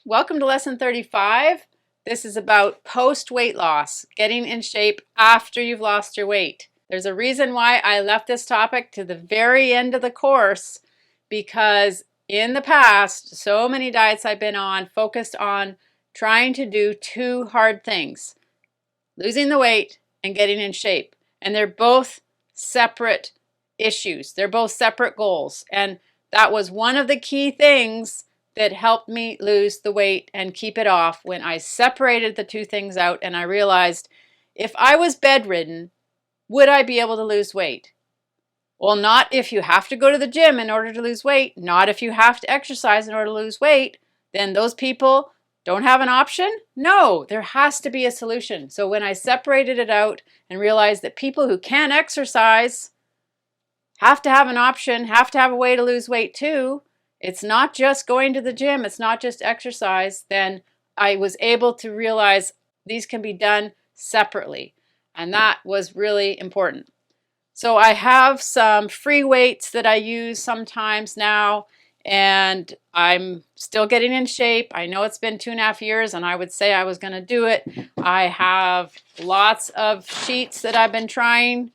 Welcome to lesson 35. This is about post-weight loss, getting in shape after you've lost your weight. There's a reason why I left this topic to the very end of the course, because in the past, so many diets I've been on focused on trying to do two hard things: losing the weight and getting in shape. And they're both separate issues. They're both separate goals. And that was one of the key things that helped me lose the weight and keep it off when I separated the two things out and I realized, if I was bedridden, would I be able to lose weight? Well, not if you have to go to the gym in order to lose weight, not if you have to exercise in order to lose weight. Then those people don't have an option? No, there has to be a solution. So when I separated it out and realized that people who can exercise have to have an option, have to have a way to lose weight too, it's not just going to the gym, it's not just exercise, then I was able to realize these can be done separately. And that was really important. So I have some free weights that I use sometimes now, and I'm still getting in shape. I know it's been 2.5 years, and I would say I was going to do it. I have lots of sheets that I've been trying,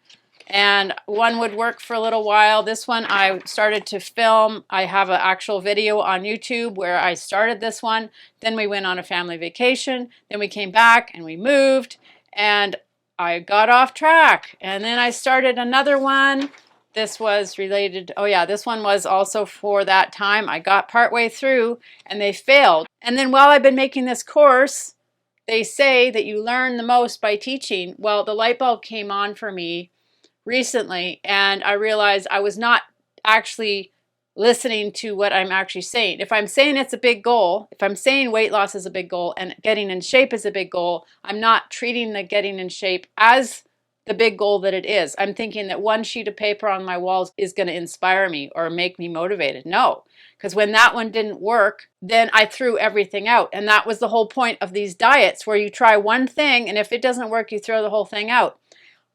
and one would work for a little while. This one I started to film. I have an actual video on YouTube where I started this one. Then we went on a family vacation. Then we came back and we moved, and I got off track. And then I started another one. This was related, oh yeah, this one was also for that time. I got partway through and they failed. And then while I've been making this course, they say that you learn the most by teaching. Well, the light bulb came on for me recently, and I realized I was not actually listening to what I'm actually saying. If I'm saying it's a big goal, if I'm saying weight loss is a big goal and getting in shape is a big goal, I'm not treating the getting in shape as the big goal that it is. I'm thinking that one sheet of paper on my walls is going to inspire me or make me motivated. No, because when that one didn't work, then I threw everything out. And that was the whole point of these diets, where you try one thing, and if it doesn't work, you throw the whole thing out.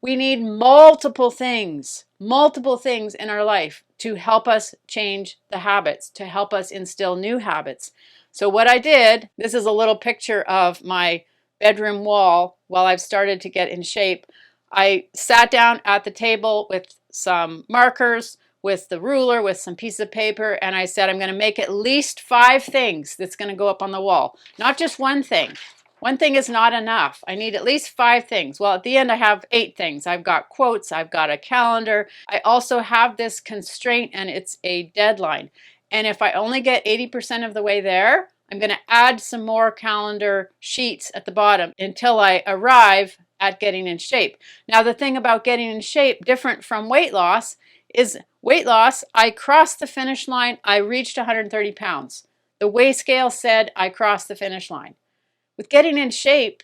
We need multiple things in our life to help us change the habits, to help us instill new habits. So what I did, this is a little picture of my bedroom wall while I've started to get in shape. I sat down at the table with some markers, with the ruler, with some piece of paper, and I said, I'm going to make at least 5 things that's going to go up on the wall. Not just one thing. One thing is not enough. I need at least 5 things. Well, at the end, I have 8 things. I've got quotes. I've got a calendar. I also have this constraint, and it's a deadline. And if I only get 80% of the way there, I'm going to add some more calendar sheets at the bottom until I arrive at getting in shape. Now, the thing about getting in shape, different from weight loss, is weight loss, I crossed the finish line. I reached 130 pounds. The weigh scale said I crossed the finish line. With getting in shape,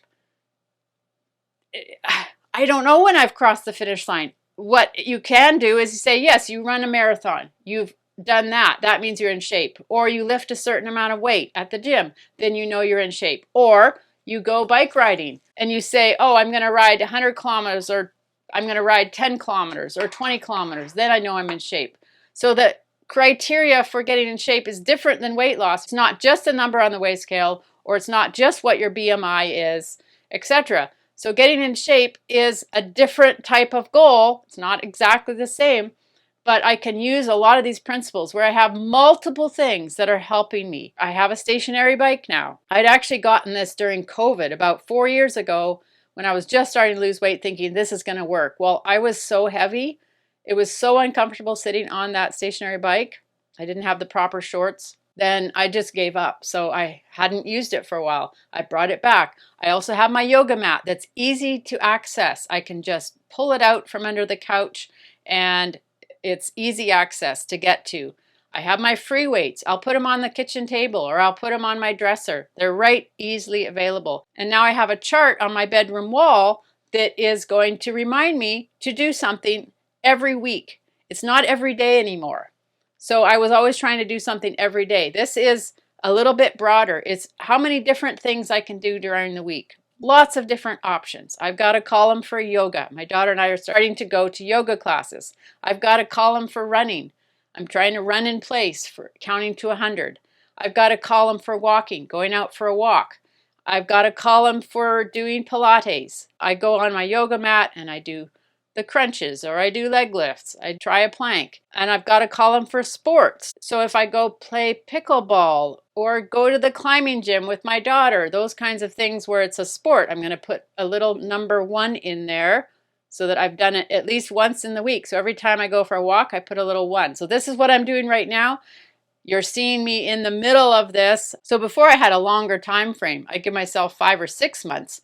I don't know when I've crossed the finish line. What you can do is you say, yes, you run a marathon. You've done that. That means you're in shape. Or you lift a certain amount of weight at the gym. Then you know you're in shape. Or you go bike riding and you say, oh, I'm going to ride 100 kilometers, or I'm going to ride 10 kilometers or 20 kilometers. Then I know I'm in shape. So the criteria for getting in shape is different than weight loss. It's not just a number on the weigh scale, or it's not just what your BMI is, etc. So getting in shape is a different type of goal. It's not exactly the same, but I can use a lot of these principles where I have multiple things that are helping me. I have a stationary bike now. I'd actually gotten this during COVID about 4 years ago when I was just starting to lose weight, thinking this is going to work. Well, I was so heavy. It was so uncomfortable sitting on that stationary bike. I didn't have the proper shorts. Then I just gave up. So I hadn't used it for a while. I brought it back. I also have my yoga mat that's easy to access. I can just pull it out from under the couch and it's easy access to get to. I have my free weights. I'll put them on the kitchen table or I'll put them on my dresser. They're right easily available. And now I have a chart on my bedroom wall that is going to remind me to do something every week. It's not every day anymore. So I was always trying to do something every day. This is a little bit broader. It's how many different things I can do during the week. Lots of different options. I've got a column for yoga. My daughter and I are starting to go to yoga classes. I've got a column for running. I'm trying to run in place for counting to 100. I've got a column for walking, going out for a walk. I've got a column for doing Pilates. I go on my yoga mat and I do the crunches, or I do leg lifts. I try a plank. And I've got a column for sports. So if I go play pickleball or go to the climbing gym with my daughter, those kinds of things where it's a sport, I'm going to put a little number 1 in there so that I've done it at least once in the week. So every time I go for a walk, I put a little 1. So this is what I'm doing right now. You're seeing me in the middle of this. So before I had a longer time frame, I give myself 5 or 6 months.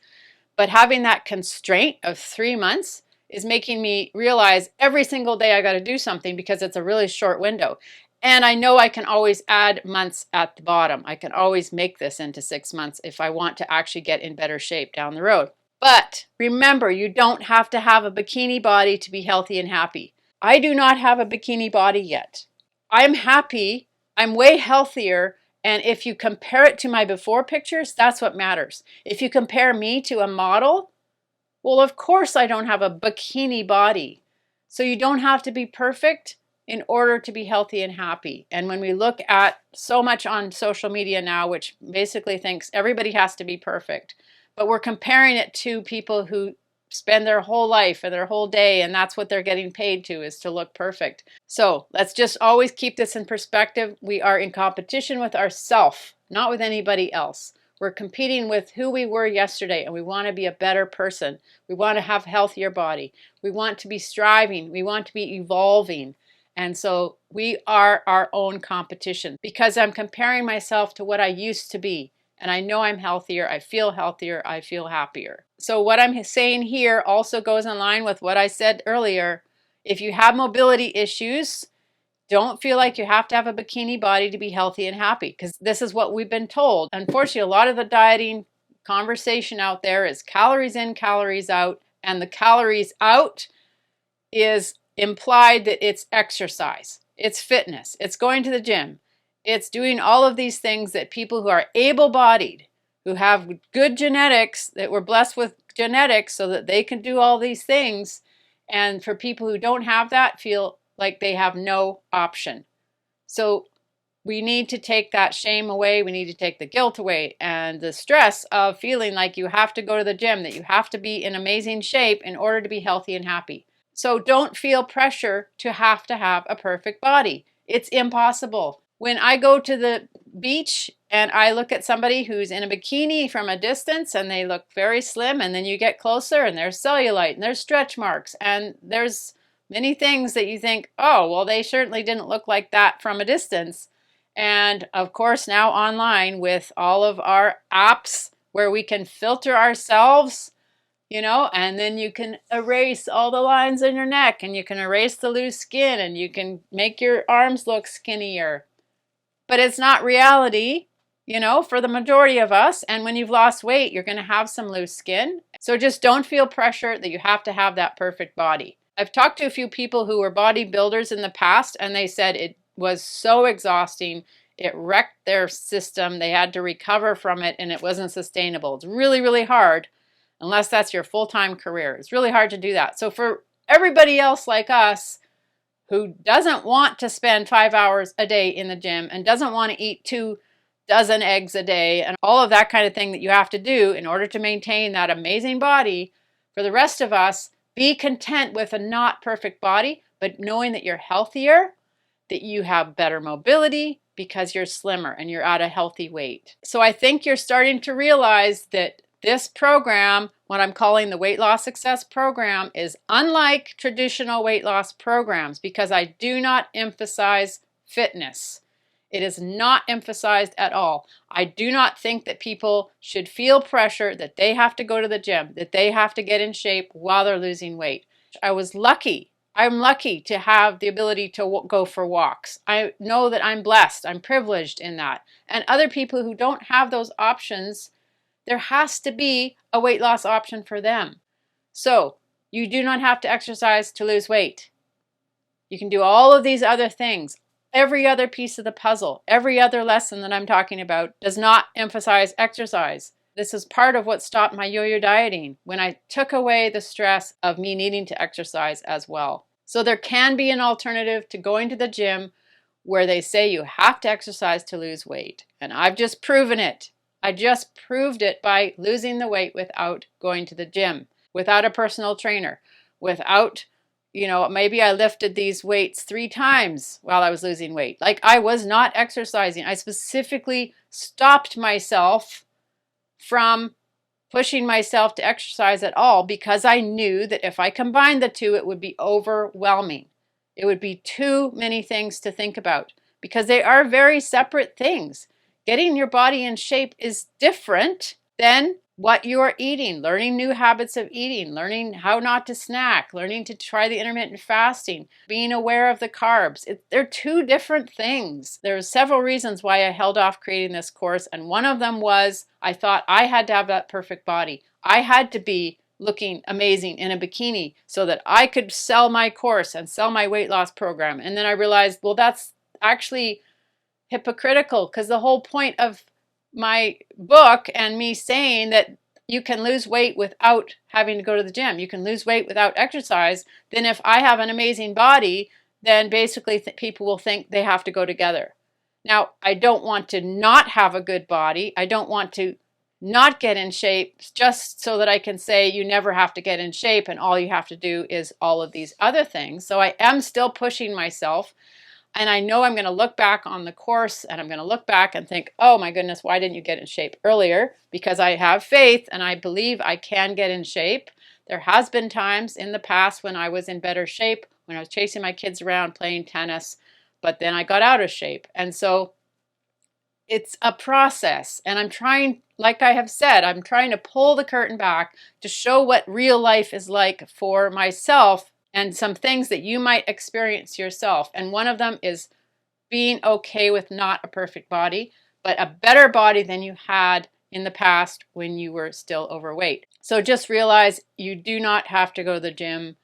But having that constraint of 3 months is making me realize every single day I got to do something because it's a really short window. And I know I can always add months at the bottom. I can always make this into 6 months if I want to actually get in better shape down the road. But remember, you don't have to have a bikini body to be healthy and happy. I do not have a bikini body yet. I'm happy. I'm way healthier. And if you compare it to my before pictures, that's what matters. If you compare me to a model, well, of course I don't have a bikini body. So you don't have to be perfect in order to be healthy and happy. And when we look at so much on social media now, which basically thinks everybody has to be perfect, but we're comparing it to people who spend their whole life and their whole day, and that's what they're getting paid to, is to look perfect. So let's just always keep this in perspective. We are in competition with ourselves, not with anybody else. We're competing with who we were yesterday, and we want to be a better person. We want to have a healthier body. We want to be striving. We want to be evolving. And so we are our own competition because I'm comparing myself to what I used to be. And I know I'm healthier, I feel happier. So what I'm saying here also goes in line with what I said earlier. If you have mobility issues, don't feel like you have to have a bikini body to be healthy and happy, because this is what we've been told. Unfortunately, a lot of the dieting conversation out there is calories in, calories out, and the calories out is implied that it's exercise, it's fitness, it's going to the gym. It's doing all of these things that people who are able-bodied, who have good genetics, that were blessed with genetics so that they can do all these things. And for people who don't have that, feel like they have no option. So we need to take that shame away. We need to take the guilt away and the stress of feeling like you have to go to the gym, that you have to be in amazing shape in order to be healthy and happy. So don't feel pressure to have a perfect body. It's impossible. When I go to the beach and I look at somebody who's in a bikini from a distance and they look very slim, and then you get closer and there's cellulite and there's stretch marks and there's many things that you think, oh, well, they certainly didn't look like that from a distance. And of course, now online with all of our apps where we can filter ourselves, and then you can erase all the lines in your neck, and you can erase the loose skin, and you can make your arms look skinnier. But it's not reality, for the majority of us. And when you've lost weight, you're going to have some loose skin. So just don't feel pressure that you have to have that perfect body. I've talked to a few people who were bodybuilders in the past, and they said it was so exhausting. It wrecked their system. They had to recover from it, and it wasn't sustainable. It's really, really hard, unless that's your full-time career. It's really hard to do that. So for everybody else like us who doesn't want to spend 5 hours a day in the gym and doesn't want to eat 2 dozen eggs a day and all of that kind of thing that you have to do in order to maintain that amazing body, for the rest of us, be content with a not perfect body, but knowing that you're healthier, that you have better mobility because you're slimmer and you're at a healthy weight. So I think you're starting to realize that this program, what I'm calling the Weight Loss Success Program, is unlike traditional weight loss programs because I do not emphasize fitness. It is not emphasized at all. I do not think that people should feel pressure that they have to go to the gym, that they have to get in shape while they're losing weight. I was lucky. I'm lucky to have the ability to go for walks. I know that I'm blessed. I'm privileged in that. And other people who don't have those options, there has to be a weight loss option for them. So you do not have to exercise to lose weight. You can do all of these other things. Every other piece of the puzzle, every other lesson that I'm talking about does not emphasize exercise. This is part of what stopped my yo-yo dieting, when I took away the stress of me needing to exercise as well. So there can be an alternative to going to the gym where they say you have to exercise to lose weight. And I've just proven it. I just proved it by losing the weight without going to the gym, without a personal trainer, without, maybe I lifted these weights 3 times while I was losing weight. Like, I was not exercising. I specifically stopped myself from pushing myself to exercise at all because I knew that if I combined the two, it would be overwhelming. It would be too many things to think about because they are very separate things. Getting your body in shape is different than what you are eating, learning new habits of eating, learning how not to snack, learning to try the intermittent fasting, being aware of the carbs. They're two different things. There are several reasons why I held off creating this course, and one of them was I thought I had to have that perfect body. I had to be looking amazing in a bikini so that I could sell my course and sell my weight loss program. And then I realized, well, that's actually hypocritical because the whole point of my book and me saying that you can lose weight without having to go to the gym, you can lose weight without exercise, then if I have an amazing body, then basically people will think they have to go together. Now, I don't want to not have a good body. I don't want to not get in shape just so that I can say you never have to get in shape and all you have to do is all of these other things. So I am still pushing myself. And I know I'm going to look back on the course and I'm going to look back and think, oh my goodness, why didn't you get in shape earlier? Because I have faith and I believe I can get in shape. There has been times in the past when I was in better shape, when I was chasing my kids around playing tennis, but then I got out of shape. And so it's a process. And I'm trying, like I have said, I'm trying to pull the curtain back to show what real life is like for myself and some things that you might experience yourself. And one of them is being okay with not a perfect body, but a better body than you had in the past when you were still overweight. So just realize you do not have to go to the gym.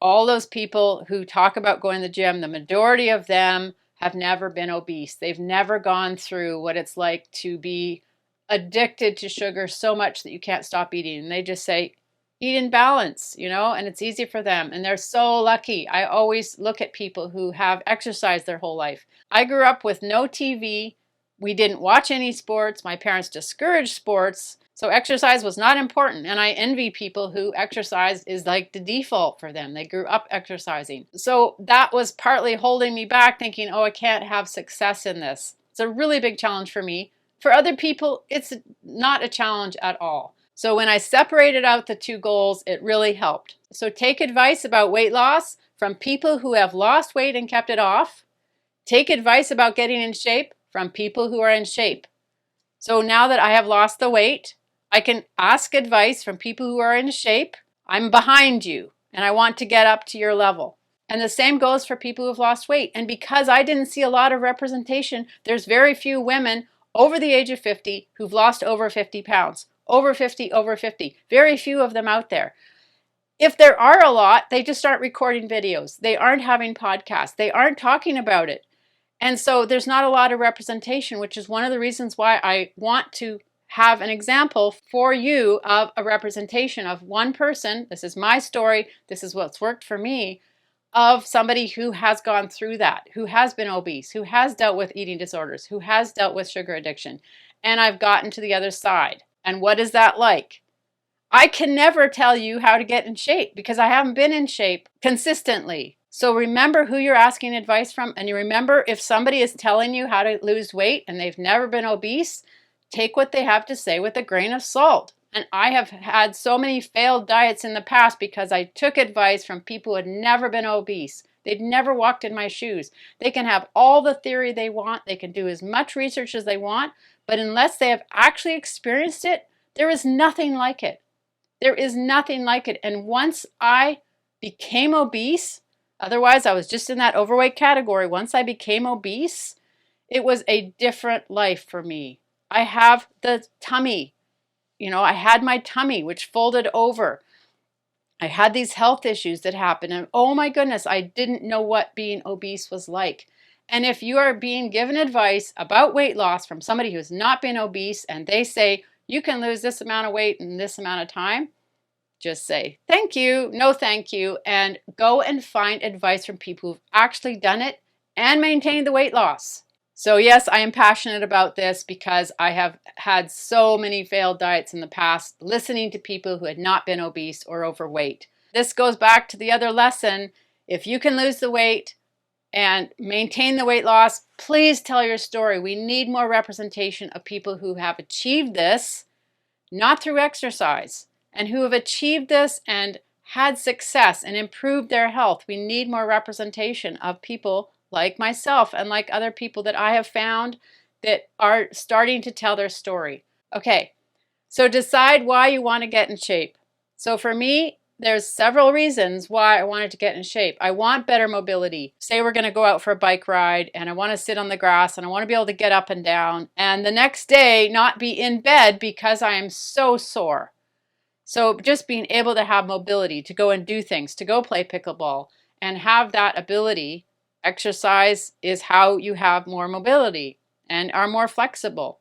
All those people who talk about going to the gym, the majority of them have never been obese. They've never gone through what it's like to be addicted to sugar so much that you can't stop eating. And they just say, eat in balance, and it's easy for them. And they're so lucky. I always look at people who have exercised their whole life. I grew up with no TV. We didn't watch any sports. My parents discouraged sports. So exercise was not important. And I envy people who exercise is like the default for them. They grew up exercising. So that was partly holding me back, thinking, oh, I can't have success in this. It's a really big challenge for me. For other people, it's not a challenge at all. So when I separated out the two goals, it really helped. So take advice about weight loss from people who have lost weight and kept it off. Take advice about getting in shape from people who are in shape. So now that I have lost the weight, I can ask advice from people who are in shape. I'm behind you and I want to get up to your level. And the same goes for people who have lost weight. And because I didn't see a lot of representation, there's very few women over the age of 50 who've lost over 50 pounds. Over 50, over 50. Very few of them out there. If there are a lot, they just aren't recording videos. They aren't having podcasts. They aren't talking about it. And so there's not a lot of representation, which is one of the reasons why I want to have an example for you of a representation of one person. This is my story. This is what's worked for me, of somebody who has gone through that, who has been obese, who has dealt with eating disorders, who has dealt with sugar addiction. And I've gotten to the other side. And what is that like? I can never tell you how to get in shape because I haven't been in shape consistently. So remember who you're asking advice from, and you remember if somebody is telling you how to lose weight and they've never been obese, take what they have to say with a grain of salt. And I have had so many failed diets in the past because I took advice from people who had never been obese. They'd never walked in my shoes. They can have all the theory they want. They can do as much research as they want. But unless they have actually experienced it, there is nothing like it. There is nothing like it. And once I became obese, otherwise I was just in that overweight category. Once I became obese, it was a different life for me. I have the tummy. I had my tummy, which folded over. I had these health issues that happened. And oh my goodness, I didn't know what being obese was like. And if you are being given advice about weight loss from somebody who's not been obese and they say, you can lose this amount of weight in this amount of time, just say, thank you, no thank you, and go and find advice from people who've actually done it and maintain the weight loss. So yes, I am passionate about this because I have had so many failed diets in the past, listening to people who had not been obese or overweight. This goes back to the other lesson. If you can lose the weight and maintain the weight loss, please tell your story. We need more representation of people who have achieved this, not through exercise, and who have achieved this and had success and improved their health. We need more representation of people like myself and like other people that I have found that are starting to tell their story. Okay, so decide why you want to get in shape. So for me, there's several reasons why I wanted to get in shape. I want better mobility. Say we're going to go out for a bike ride and I want to sit on the grass and I want to be able to get up and down and the next day not be in bed because I am so sore. So just being able to have mobility, to go and do things, to go play pickleball and have that ability. Exercise is how you have more mobility and are more flexible.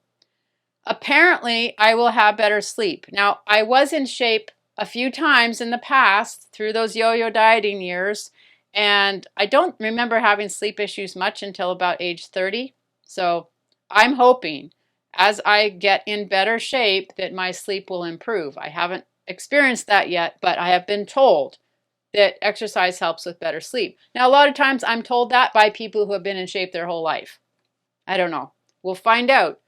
Apparently, I will have better sleep. Now, I was in shape a few times in the past through those yo-yo dieting years, and I don't remember having sleep issues much until about age 30. So I'm hoping as I get in better shape that my sleep will improve. I haven't experienced that yet, but I have been told that exercise helps with better sleep. Now, a lot of times I'm told that by people who have been in shape their whole life. I don't know. We'll find out.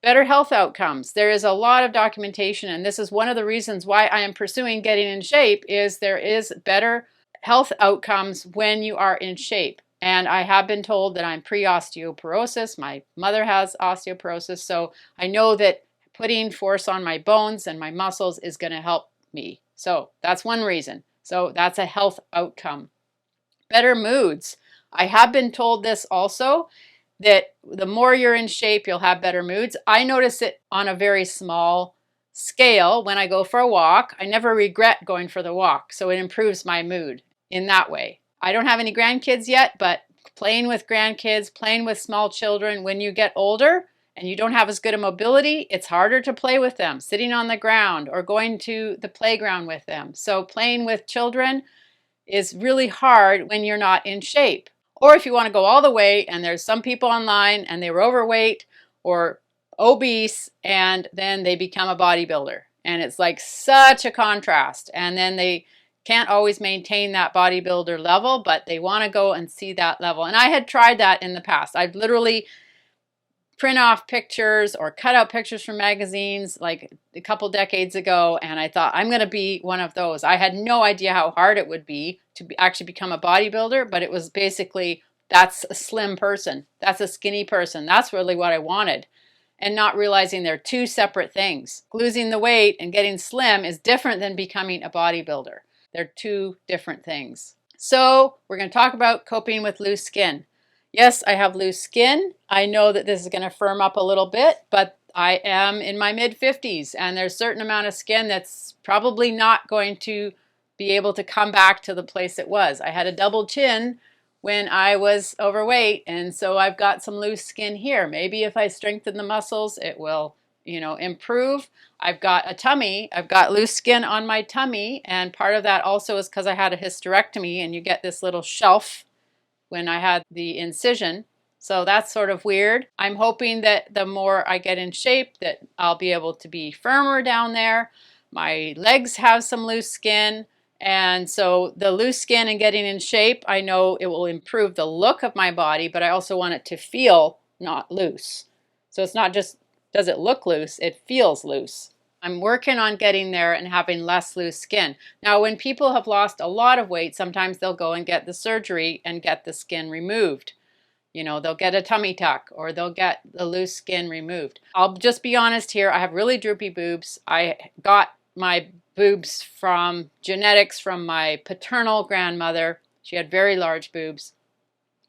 Better health outcomes. There is a lot of documentation, and this is one of the reasons why I am pursuing getting in shape, is there is better health outcomes when you are in shape. And I have been told that I'm pre-osteoporosis. My mother has osteoporosis, so I know that putting force on my bones and my muscles is going to help me. So that's one reason. So that's a health outcome. Better moods. I have been told this also, that the more you're in shape, you'll have better moods. I notice it on a very small scale when I go for a walk. I never regret going for the walk, so it improves my mood in that way. I don't have any grandkids yet, but playing with grandkids, playing with small children, when you get older and you don't have as good a mobility, it's harder to play with them, sitting on the ground or going to the playground with them. So playing with children is really hard when you're not in shape. Or if you want to go all the way, and there's some people online and they were overweight or obese and then they become a bodybuilder. And it's like such a contrast. And then they can't always maintain that bodybuilder level, but they want to go and see that level. And I had tried that in the past. I've literally print off pictures or cut out pictures from magazines like a couple decades ago, and I thought I'm going to be one of those. I had no idea how hard it would be to actually become a bodybuilder, but it was basically, that's a slim person, that's a skinny person, that's really what I wanted, and not realizing they're two separate things. Losing the weight and getting slim is different than becoming a bodybuilder. They're two different things. So we're going to talk about coping with loose skin. Yes, I have loose skin. I know that this is going to firm up a little bit, but I am in my mid-50s and there's a certain amount of skin that's probably not going to be able to come back to the place it was. I had a double chin when I was overweight, and so I've got some loose skin here. Maybe if I strengthen the muscles, it will, improve. I've got a tummy. I've got loose skin on my tummy, and part of that also is because I had a hysterectomy and you get this little shelf when I had the incision. So that's sort of weird. I'm hoping that the more I get in shape that I'll be able to be firmer down there. My legs have some loose skin, and so the loose skin and getting in shape, I know it will improve the look of my body, but I also want it to feel not loose. So it's not just, does it look loose? It feels loose. I'm working on getting there and having less loose skin. Now, when people have lost a lot of weight, sometimes they'll go and get the surgery and get the skin removed. They'll get a tummy tuck or they'll get the loose skin removed. I'll just be honest here. I have really droopy boobs. I got my boobs from genetics from my paternal grandmother. She had very large boobs.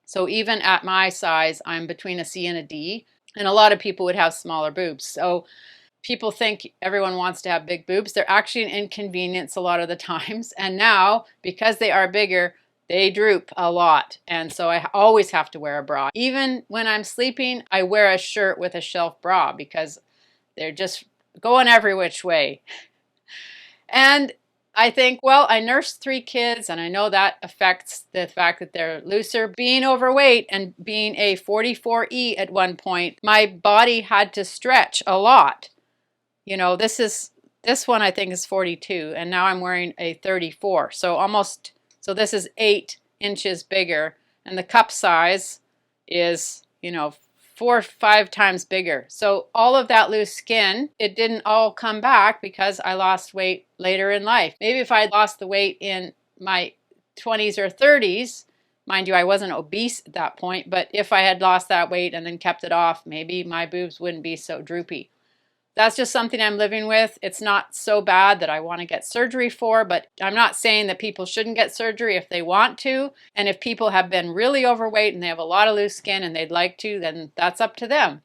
So even at my size, I'm between a C and a D. And a lot of people would have smaller boobs. So people think everyone wants to have big boobs. They're actually an inconvenience a lot of the times. And now, because they are bigger, they droop a lot. And so I always have to wear a bra. Even when I'm sleeping, I wear a shirt with a shelf bra because they're just going every which way. And I think, well, I nursed 3 kids and I know that affects the fact that they're looser. Being overweight and being a 44E at one point, my body had to stretch a lot. You know, this one I think is 42 and now I'm wearing a 34. So this is 8 inches bigger and the cup size is, you know, 4 or 5 times bigger. So all of that loose skin, it didn't all come back because I lost weight later in life. Maybe if I had lost the weight in my 20s or 30s, mind you, I wasn't obese at that point, but if I had lost that weight and then kept it off, maybe my boobs wouldn't be so droopy. That's just something I'm living with. It's not so bad that I want to get surgery for, but I'm not saying that people shouldn't get surgery if they want to. And if people have been really overweight and they have a lot of loose skin and they'd like to, then that's up to them.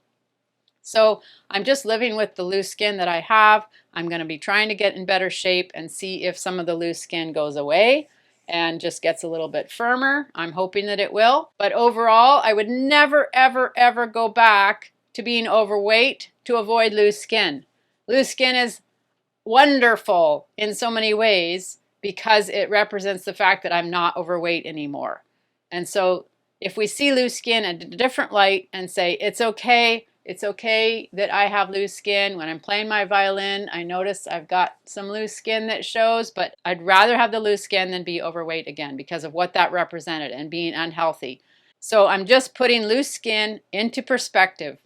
So I'm just living with the loose skin that I have. I'm going to be trying to get in better shape and see if some of the loose skin goes away and just gets a little bit firmer. I'm hoping that it will. But overall, I would never, ever, ever go back to being overweight to avoid loose skin. Loose skin is wonderful in so many ways because it represents the fact that I'm not overweight anymore. And so if we see loose skin in a different light and say, it's okay that I have loose skin. When I'm playing my violin, I notice I've got some loose skin that shows, but I'd rather have the loose skin than be overweight again because of what that represented and being unhealthy. So I'm just putting loose skin into perspective.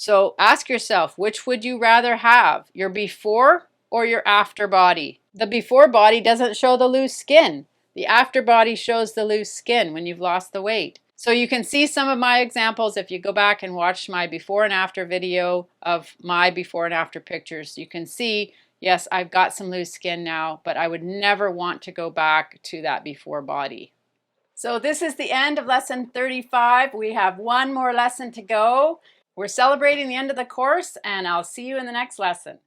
So ask yourself, which would you rather have, your before or your after body? The before body doesn't show the loose skin. The after body shows the loose skin when you've lost the weight. So you can see some of my examples if you go back and watch my before and after video of my before and after pictures. You can see, yes, I've got some loose skin now, but I would never want to go back to that before body. So this is the end of lesson 35. We have one more lesson to go. We're celebrating the end of the course, and I'll see you in the next lesson.